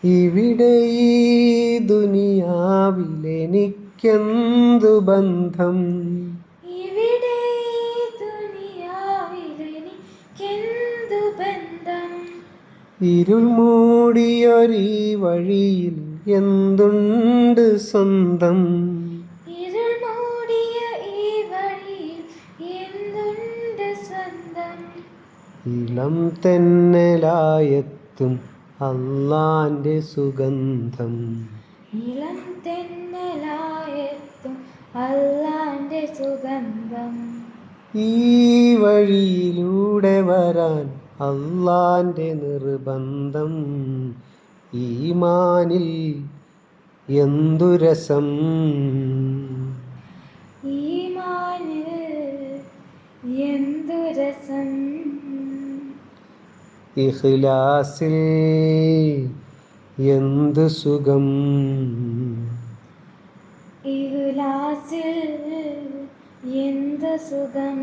ഇവിടെ ഈ ദുനിയാവിലെനിക്കെന്തു ബന്ധം? ഇവിടെ ദുനിയാവിലെനിക്കെന്തു ബന്ധം? ഇരുൾ മൂടിയൊരീ വഴിയിൽ എന്തുണ്ട് സ്വന്തം? ഇരുൾ മൂടിയ ഈ വഴിയിൽ എന്തുണ്ട് സ്വന്തം? ഇളം തെന്നലായെത്തും അള്ളാന്റെ സുഗന്ധം. ഇളം തെന്നലായെത്തും അല്ലാന്റെ സുഗന്ധം. ഈ വഴിയിലൂടെ വരാൻ അള്ളാന്റെ നിർബന്ധം. ഈമാനിൽ എന്തു രസം, ഈമാനിൽ എന്തു രസം, ഇഖ്ലാസിൽ എന്തു സുഖം, ഇഖ്ലാസിൽ എന്തു സുഖം.